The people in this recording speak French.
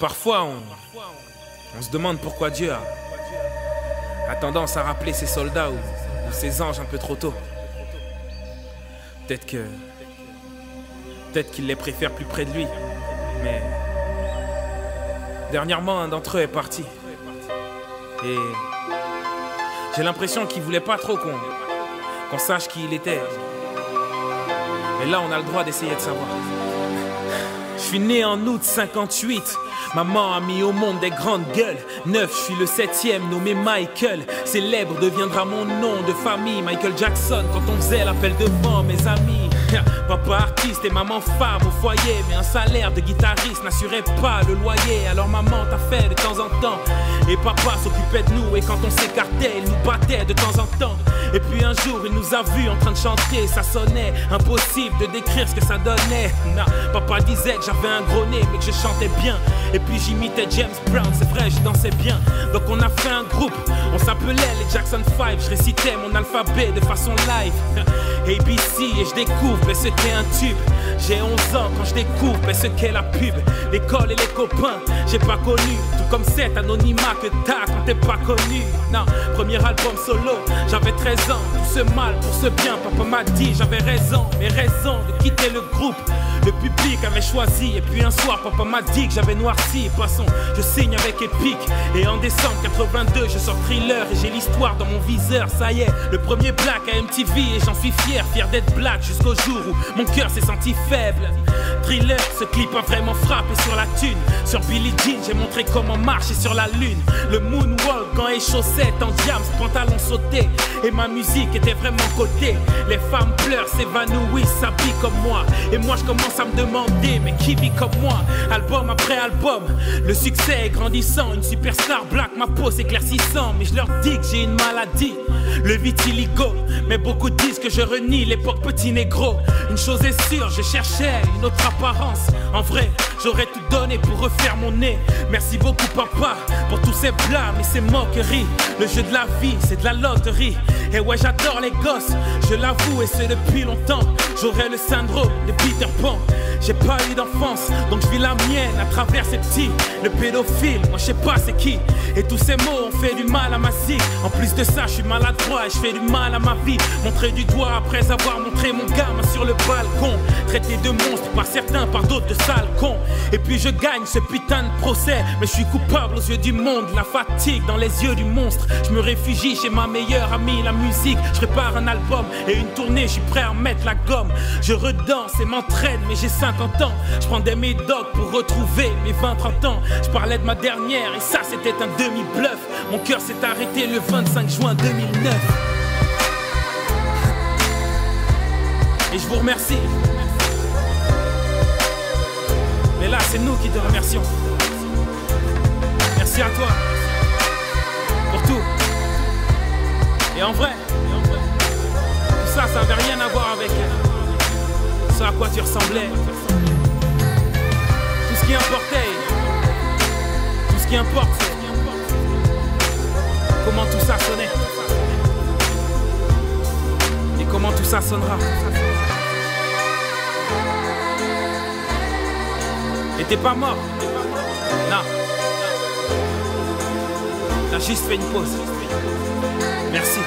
Parfois, on se demande pourquoi Dieu a tendance à rappeler ses soldats ou ses anges un peu trop tôt. Peut-être qu'il les préfère plus près de lui. Mais dernièrement, un d'entre eux est parti. Et j'ai l'impression qu'il voulait pas trop qu'on sache qui il était. Et là, on a le droit d'essayer de savoir. Je suis né en août 58. Maman a mis au monde des grandes gueules. 9, je suis le 7e, nommé Michael. Célèbre deviendra mon nom de famille. Michael Jackson, quand on faisait l'appel devant mes amis. Papa artiste et maman femme au foyer. Mais un salaire de guitariste n'assurait pas le loyer. Alors maman t'a fait de temps en temps. Et papa s'occupait de nous. Et quand on s'écartait, il nous battait de temps en temps. Et puis un jour, il nous a vus en train de chanter. Ça sonnait impossible de décrire ce que ça donnait. Non, papa disait que j'avais un gros nez, mais que je chantais bien. Et puis j'imitais James Brown, c'est vrai, je dansais bien. Donc on a fait un groupe, on s'appelait les Jackson 5. Je récitais mon alphabet de façon live. ABC, et je découvre ce qu'est un tube. J'ai 11 ans quand je découvre ce qu'est la pub. L'école et les copains, j'ai pas connu. Tout comme cet anonymat que t'as quand t'es pas connu. Non, premier album solo, j'avais 13 ans. Tout ce mal pour ce bien, papa m'a dit j'avais raison. Mais raison de quitter le groupe. Le public avait choisi. Et puis un soir, papa m'a dit que j'avais noirci. Passons, je signe avec Epic. Et en décembre 82, je sors Thriller. Et j'ai l'histoire dans mon viseur. Ça y est, le premier black à MTV. Et j'en suis fier d'être black. Jusqu'au jour où mon cœur s'est senti faible. Thriller, ce clip a vraiment frappé sur la thune. Sur Billie Jean, j'ai montré comment marcher sur la lune. Le moonwalk, gants et chaussettes en diams, pantalon sauté. Et ma musique était vraiment cotée. Les femmes pleurent, s'évanouissent, s'habillent comme moi. Et moi je commence à me demander, mais qui vit comme moi? Album après album, le succès est grandissant. Une superstar black, ma peau s'éclaircissant. Mais je leur dis que j'ai une maladie, le vitiligo. Mais beaucoup disent que je renie l'époque petit négro. Une chose est sûre, je cherchais une autre apparence. En vrai, j'aurais tout donné pour refaire mon nez. Merci beaucoup papa pour tous ces blâmes et ces moqueries. Le jeu de la vie, c'est de la loterie. Et ouais, j'adore les gosses, je l'avoue et c'est depuis longtemps. J'aurais le syndrome de Peter Pan. J'ai pas eu d'enfance, donc je vis la mienne à travers ces petits. Le pédophile, moi je sais pas c'est qui. Et tous ces mots ont fait du mal à ma zik. En plus de ça, je suis maladroit et je fais du mal à ma vie. Montrer du doigt après avoir montré mon gamin sur le balcon. Traité de monstre par certains, par d'autres de sales cons. Et puis je gagne ce putain de procès. Mais je suis coupable aux yeux du monde, la fatigue dans les yeux du monstre. Je me réfugie chez ma meilleure amie, la musique. Je prépare un album et une tournée, je suis prêt à remettre la gomme. Je redanse et m'entraîne, mais j'ai 50 ans. Je prends des médocs pour retrouver mes 20-30 ans. Je parlais de ma dernière et ça c'était un demi-bluff. Mon cœur s'est arrêté le 25 juin 2009. Et je vous remercie. Mais là c'est nous qui te remercions. Merci à toi pour tout. Et en vrai, tout ça n'avait rien à voir avec ce à quoi tu ressemblais. Tout ce qui importait, tout ce qui importe, c'est comment tout ça sonnait. Et comment tout ça sonnera. Et t'es pas mort. Non. T'as juste fait une pause. Merci.